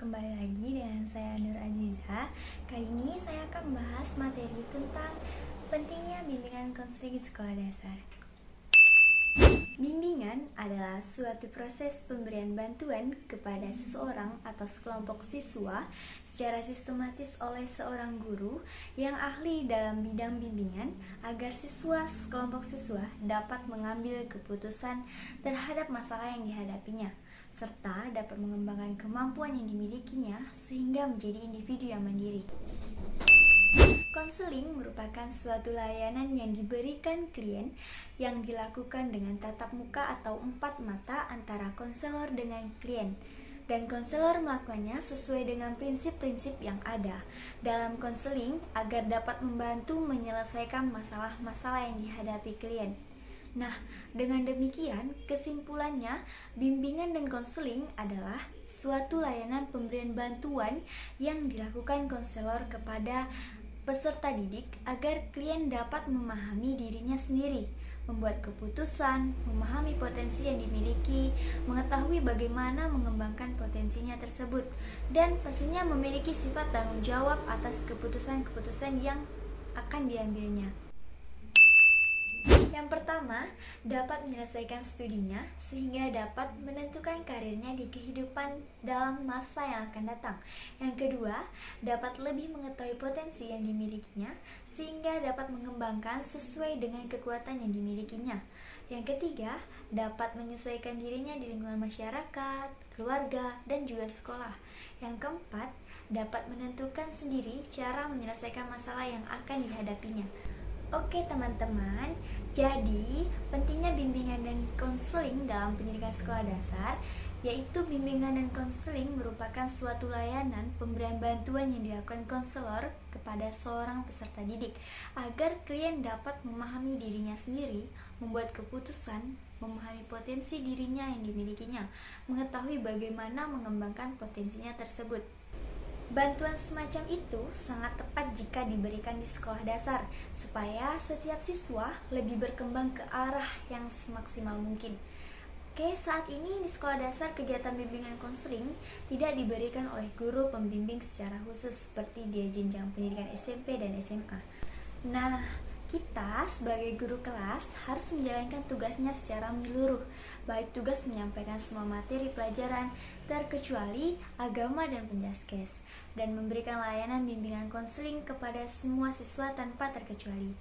kembali lagi dengan saya Nur Aziza. Kali ini saya akan membahas materi tentang pentingnya bimbingan konseling di sekolah dasar. Bimbingan adalah suatu proses pemberian bantuan kepada seseorang atau sekelompok siswa secara sistematis oleh seorang guru yang ahli dalam bidang bimbingan agar sekelompok siswa dapat mengambil keputusan terhadap masalah yang dihadapinya, serta dapat mengembangkan kemampuan yang dimilikinya sehingga menjadi individu yang mandiri. Konseling merupakan suatu layanan yang diberikan klien yang dilakukan dengan tatap muka atau empat mata antara konselor dengan klien, dan konselor melakukannya sesuai dengan prinsip-prinsip yang ada dalam konseling agar dapat membantu menyelesaikan masalah-masalah yang dihadapi klien. Nah, dengan demikian, kesimpulannya, bimbingan dan konseling adalah suatu layanan pemberian bantuan yang dilakukan konselor kepada peserta didik agar klien dapat memahami dirinya sendiri, membuat keputusan, memahami potensi yang dimiliki, mengetahui bagaimana mengembangkan potensinya tersebut, dan pastinya memiliki sifat tanggung jawab atas keputusan-keputusan yang akan diambilnya. Yang pertama, dapat menyelesaikan studinya sehingga dapat menentukan karirnya di kehidupan dalam masa yang akan datang. Yang kedua, dapat lebih mengetahui potensi yang dimilikinya sehingga dapat mengembangkan sesuai dengan kekuatan yang dimilikinya. Yang ketiga, dapat menyesuaikan dirinya di lingkungan masyarakat, keluarga, dan juga sekolah. Yang keempat, dapat menentukan sendiri cara menyelesaikan masalah yang akan dihadapinya. Oke teman-teman, jadi pentingnya bimbingan dan konseling dalam pendidikan sekolah dasar, yaitu bimbingan dan konseling merupakan suatu layanan pemberian bantuan yang dilakukan konselor kepada seorang peserta didik agar klien dapat memahami dirinya sendiri, membuat keputusan, memahami potensi dirinya yang dimilikinya, mengetahui bagaimana mengembangkan potensinya tersebut. Bantuan semacam itu sangat tepat jika diberikan di sekolah dasar, supaya setiap siswa lebih berkembang ke arah yang semaksimal mungkin. Oke, saat ini di sekolah dasar kegiatan bimbingan konseling tidak diberikan oleh guru pembimbing secara khusus seperti di jenjang pendidikan SMP dan SMA. Nah, kita sebagai guru kelas harus menjalankan tugasnya secara menyeluruh, baik tugas menyampaikan semua materi pelajaran terkecuali agama dan penjaskes, dan memberikan layanan bimbingan konseling kepada semua siswa tanpa terkecuali.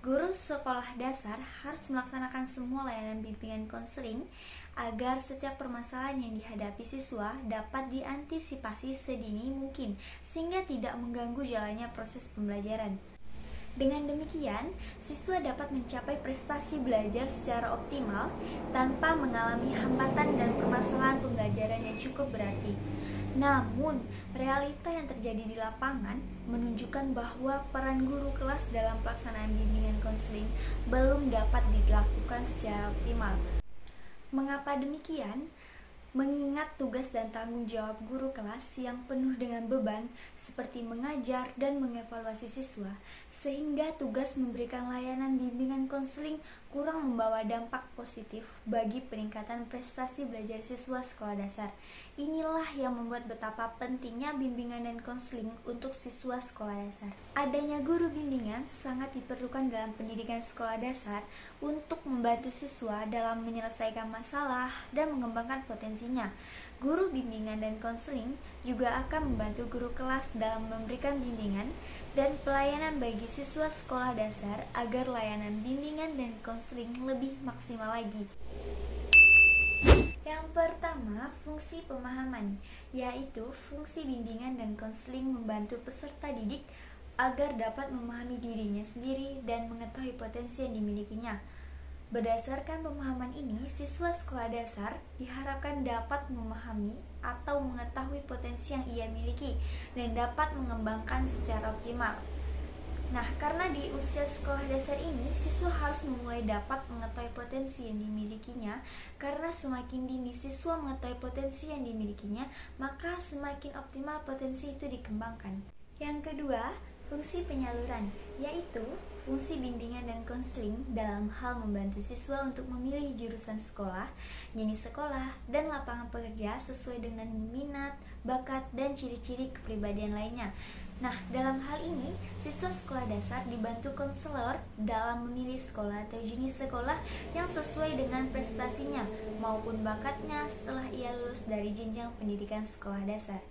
Guru sekolah dasar harus melaksanakan semua layanan bimbingan konseling agar setiap permasalahan yang dihadapi siswa dapat diantisipasi sedini mungkin sehingga tidak mengganggu jalannya proses pembelajaran. Dengan demikian, siswa dapat mencapai prestasi belajar secara optimal tanpa mengalami hambatan dan permasalahan pembelajaran yang cukup berarti. Namun, realita yang terjadi di lapangan menunjukkan bahwa peran guru kelas dalam pelaksanaan bimbingan konseling belum dapat dilakukan secara optimal. Mengapa demikian? Mengingat tugas dan tanggung jawab guru kelas yang penuh dengan beban seperti mengajar dan mengevaluasi siswa, sehingga tugas memberikan layanan bimbingan konseling kurang membawa dampak positif bagi peningkatan prestasi belajar siswa sekolah dasar. Inilah yang membuat betapa pentingnya bimbingan dan konseling untuk siswa sekolah dasar. Adanya guru bimbingan sangat diperlukan dalam pendidikan sekolah dasar untuk membantu siswa dalam menyelesaikan masalah dan mengembangkan potensinya. Guru bimbingan dan konseling juga akan membantu guru kelas dalam memberikan bimbingan dan pelayanan bagi siswa sekolah dasar agar layanan bimbingan dan konseling lebih maksimal lagi. Yang pertama, fungsi pemahaman, yaitu fungsi bimbingan dan konseling membantu peserta didik agar dapat memahami dirinya sendiri dan mengetahui potensi yang dimilikinya. Berdasarkan pemahaman ini, siswa sekolah dasar diharapkan dapat memahami atau mengetahui potensi yang ia miliki dan dapat mengembangkan secara optimal. Nah, karena di usia sekolah dasar ini, siswa harus memulai dapat mengetahui potensi yang dimilikinya, karena semakin dini siswa mengetahui potensi yang dimilikinya, maka semakin optimal potensi itu dikembangkan. Yang kedua, Fungsi penyaluran, yaitu fungsi bimbingan dan konseling dalam hal membantu siswa untuk memilih jurusan sekolah, jenis sekolah, dan lapangan pekerja sesuai dengan minat, bakat, dan ciri-ciri kepribadian lainnya. Nah, dalam hal ini, siswa sekolah dasar dibantu konselor dalam memilih sekolah atau jenis sekolah yang sesuai dengan prestasinya maupun bakatnya setelah ia lulus dari jenjang pendidikan sekolah dasar.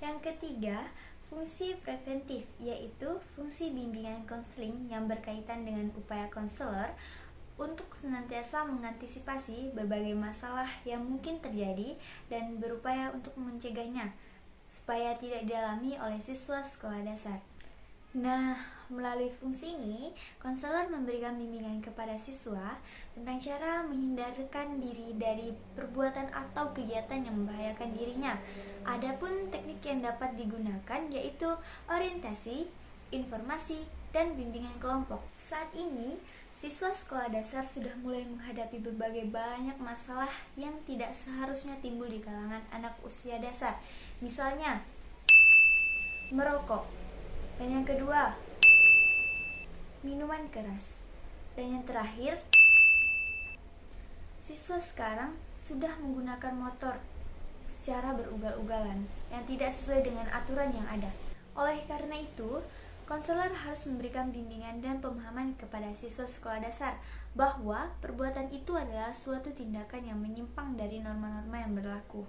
Yang ketiga, fungsi preventif, yaitu fungsi bimbingan konseling yang berkaitan dengan upaya konselor untuk senantiasa mengantisipasi berbagai masalah yang mungkin terjadi dan berupaya untuk mencegahnya supaya tidak dialami oleh siswa sekolah dasar. Nah, melalui fungsi ini, konselor memberikan bimbingan kepada siswa tentang cara menghindarkan diri dari perbuatan atau kegiatan yang membahayakan dirinya. Adapun teknik yang dapat digunakan yaitu orientasi, informasi, dan bimbingan kelompok. Saat ini, siswa sekolah dasar sudah mulai menghadapi berbagai banyak masalah yang tidak seharusnya timbul di kalangan anak usia dasar. Misalnya, merokok. Dan yang kedua, minuman keras. Dan yang terakhir, siswa sekarang sudah menggunakan motor secara berugal-ugalan yang tidak sesuai dengan aturan yang ada. Oleh karena itu, konselor harus memberikan bimbingan dan pemahaman kepada siswa sekolah dasar bahwa perbuatan itu adalah suatu tindakan yang menyimpang dari norma-norma yang berlaku.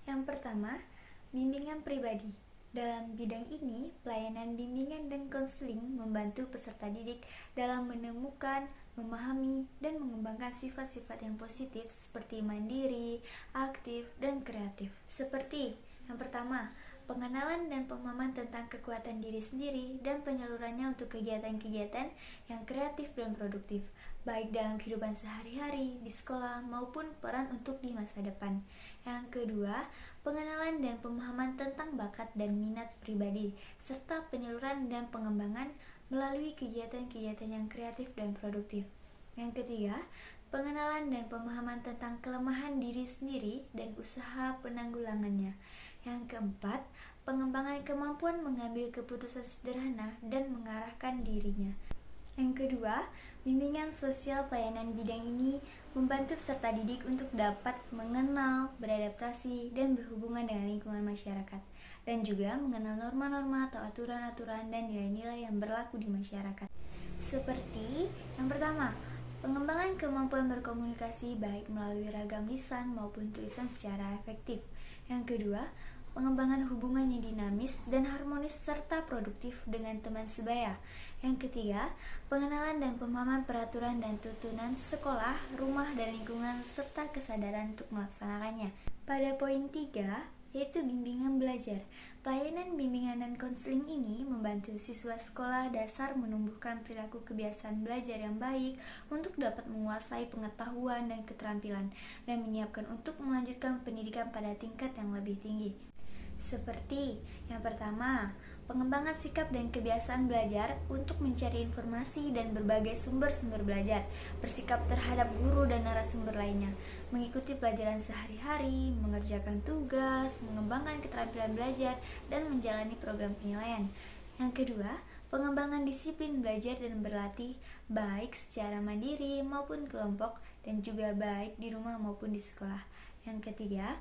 Yang pertama, bimbingan pribadi. Dalam bidang ini, pelayanan bimbingan dan konseling membantu peserta didik dalam menemukan, memahami, dan mengembangkan sifat-sifat yang positif seperti mandiri, aktif, dan kreatif. Seperti yang pertama, pengenalan dan pemahaman tentang kekuatan diri sendiri dan penyalurannya untuk kegiatan-kegiatan yang kreatif dan produktif, baik dalam kehidupan sehari-hari, di sekolah, maupun peran untuk di masa depan. Yang kedua, pengenalan dan pemahaman tentang bakat dan minat pribadi, serta penyaluran dan pengembangan melalui kegiatan-kegiatan yang kreatif dan produktif. Yang ketiga, pengenalan dan pemahaman tentang kelemahan diri sendiri dan usaha penanggulangannya. Yang keempat, pengembangan kemampuan mengambil keputusan sederhana dan mengarahkan dirinya. Yang kedua, bimbingan sosial pelayanan bidang ini membantu peserta didik untuk dapat mengenal, beradaptasi, dan berhubungan dengan lingkungan masyarakat, dan juga mengenal norma-norma atau aturan-aturan dan nilai-nilai yang berlaku di masyarakat. Seperti yang pertama, pengembangan kemampuan berkomunikasi baik melalui ragam lisan maupun tulisan secara efektif. Yang kedua, pengembangan hubungan yang dinamis dan harmonis serta produktif dengan teman sebaya. Yang ketiga, pengenalan dan pemahaman peraturan dan tuntunan sekolah, rumah, dan lingkungan serta kesadaran untuk melaksanakannya. Pada poin 3, yaitu bimbingan belajar. Pelayanan bimbingan dan konseling ini membantu siswa sekolah dasar menumbuhkan perilaku kebiasaan belajar yang baik untuk dapat menguasai pengetahuan dan keterampilan dan menyiapkan untuk melanjutkan pendidikan pada tingkat yang lebih tinggi. Seperti yang pertama, pengembangan sikap dan kebiasaan belajar untuk mencari informasi dan berbagai sumber-sumber belajar, bersikap terhadap guru dan narasumber lainnya, mengikuti pelajaran sehari-hari, mengerjakan tugas, mengembangkan keterampilan belajar, dan menjalani program penilaian. Yang kedua, pengembangan disiplin belajar dan berlatih baik secara mandiri maupun kelompok dan juga baik di rumah maupun di sekolah. Yang ketiga,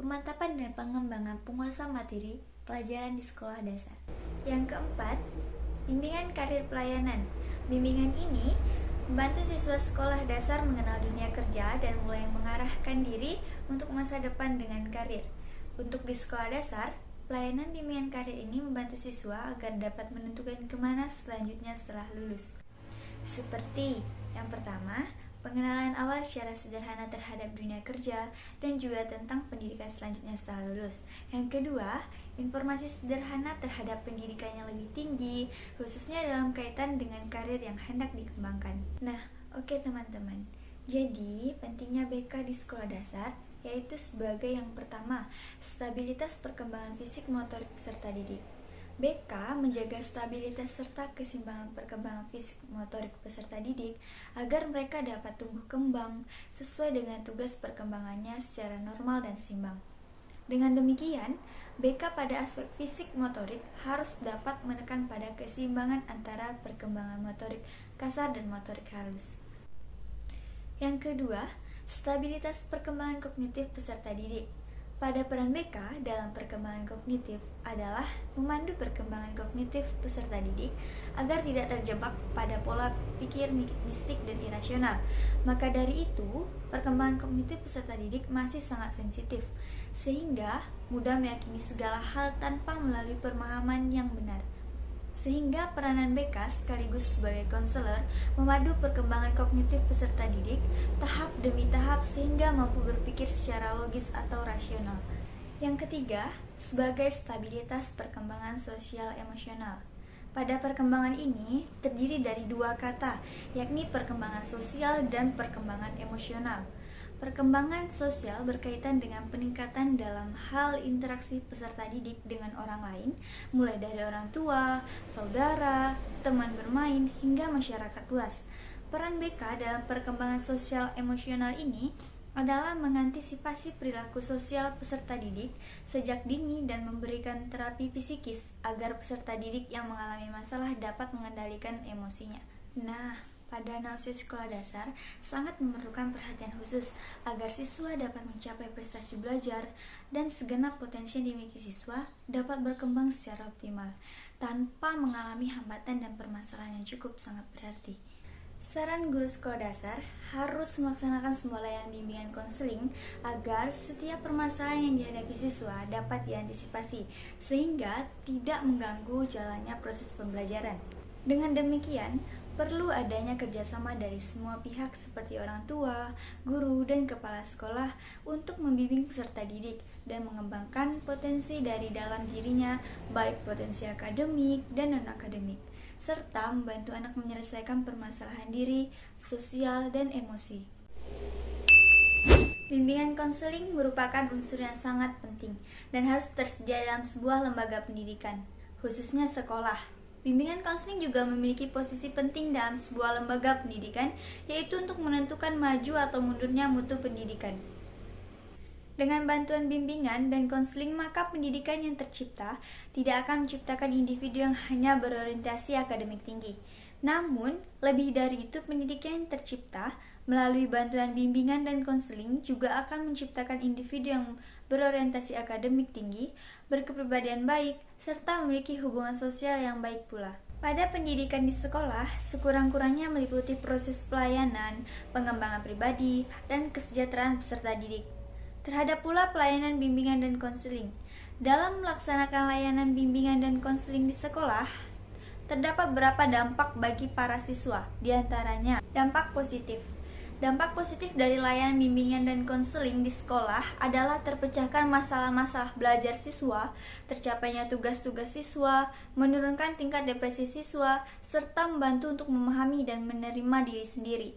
pemantapan dan pengembangan penguasaan materi pelajaran di sekolah dasar. Yang keempat, bimbingan karir pelayanan. Bimbingan ini membantu siswa sekolah dasar mengenal dunia kerja dan mulai mengarahkan diri untuk masa depan dengan karir. Untuk di sekolah dasar, pelayanan bimbingan karir ini membantu siswa agar dapat menentukan kemana selanjutnya setelah lulus. Seperti yang pertama, pengenalan awal secara sederhana terhadap dunia kerja dan juga tentang pendidikan selanjutnya setelah lulus. Yang kedua, informasi sederhana terhadap pendidikan yang lebih tinggi, khususnya dalam kaitan dengan karir yang hendak dikembangkan. Nah, oke teman-teman. Jadi, pentingnya BK di sekolah dasar yaitu sebagai yang pertama, stabilitas perkembangan fisik motorik peserta didik. BK menjaga stabilitas serta keseimbangan perkembangan fisik motorik peserta didik agar mereka dapat tumbuh kembang sesuai dengan tugas perkembangannya secara normal dan seimbang. Dengan demikian, BK pada aspek fisik motorik harus dapat menekan pada keseimbangan antara perkembangan motorik kasar dan motorik halus. Yang kedua, stabilitas perkembangan kognitif peserta didik. Pada peran BK dalam perkembangan kognitif adalah memandu perkembangan kognitif peserta didik agar tidak terjebak pada pola pikir mistik dan irasional. Maka dari itu, perkembangan kognitif peserta didik masih sangat sensitif, sehingga mudah meyakini segala hal tanpa melalui pemahaman yang benar. Sehingga peranan BK sekaligus sebagai konselor memadu perkembangan kognitif peserta didik tahap demi tahap sehingga mampu berpikir secara logis atau rasional. Yang ketiga, sebagai stabilitas perkembangan sosial emosional. Pada perkembangan ini terdiri dari dua kata, yakni perkembangan sosial dan perkembangan emosional. Perkembangan sosial berkaitan dengan peningkatan dalam hal interaksi peserta didik dengan orang lain, mulai dari orang tua, saudara, teman bermain, hingga masyarakat luas. Peran BK dalam perkembangan sosial emosional ini adalah mengantisipasi perilaku sosial peserta didik sejak dini dan memberikan terapi psikis agar peserta didik yang mengalami masalah dapat mengendalikan emosinya. Pada nausia sekolah dasar sangat memerlukan perhatian khusus agar siswa dapat mencapai prestasi belajar dan segenap potensi yang dimiliki siswa dapat berkembang secara optimal tanpa mengalami hambatan dan permasalahan yang cukup sangat berarti. Saran guru sekolah dasar harus melaksanakan semua layanan bimbingan konseling agar setiap permasalahan yang dihadapi siswa dapat diantisipasi sehingga tidak mengganggu jalannya proses pembelajaran. Dengan demikian, perlu adanya kerjasama dari semua pihak seperti orang tua, guru, dan kepala sekolah untuk membimbing peserta didik dan mengembangkan potensi dari dalam dirinya, baik potensi akademik dan non-akademik, serta membantu anak menyelesaikan permasalahan diri, sosial, dan emosi. Bimbingan konseling merupakan unsur yang sangat penting dan harus tersedia dalam sebuah lembaga pendidikan, khususnya sekolah. Bimbingan konseling juga memiliki posisi penting dalam sebuah lembaga pendidikan, yaitu untuk menentukan maju atau mundurnya mutu pendidikan. Dengan bantuan bimbingan dan konseling, maka pendidikan yang tercipta tidak akan menciptakan individu yang hanya berorientasi akademik tinggi. Namun, lebih dari itu, pendidikan yang tercipta melalui bantuan bimbingan dan konseling juga akan menciptakan individu yang berorientasi akademik tinggi, berkepribadian baik, serta memiliki hubungan sosial yang baik pula. Pada pendidikan di sekolah, sekurang-kurangnya meliputi proses pelayanan, pengembangan pribadi, dan kesejahteraan peserta didik. Terhadap pula pelayanan bimbingan dan konseling. Dalam melaksanakan layanan bimbingan dan konseling di sekolah, terdapat beberapa dampak bagi para siswa, diantaranya dampak positif. Dampak positif dari layanan bimbingan dan konseling di sekolah adalah terpecahkan masalah-masalah belajar siswa, tercapainya tugas-tugas siswa, menurunkan tingkat depresi siswa, serta membantu untuk memahami dan menerima diri sendiri.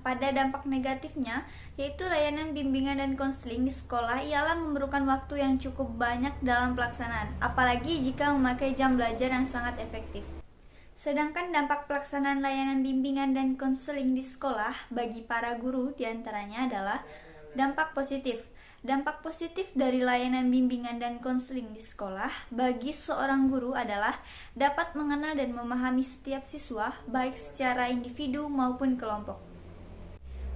Pada dampak negatifnya, yaitu layanan bimbingan dan konseling di sekolah ialah memerlukan waktu yang cukup banyak dalam pelaksanaan, apalagi jika memakai jam belajar yang sangat efektif. Sedangkan dampak pelaksanaan layanan bimbingan dan konseling di sekolah bagi para guru diantaranya adalah dampak positif. Dampak positif dari layanan bimbingan dan konseling di sekolah bagi seorang guru adalah dapat mengenal dan memahami setiap siswa baik secara individu maupun kelompok.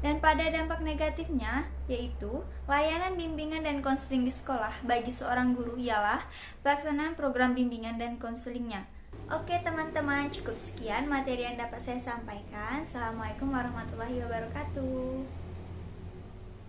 Dan pada dampak negatifnya, yaitu layanan bimbingan dan konseling di sekolah bagi seorang guru ialah pelaksanaan program bimbingan dan konselingnya. Oke teman-teman, cukup sekian materi yang dapat saya sampaikan. Assalamualaikum warahmatullahi wabarakatuh.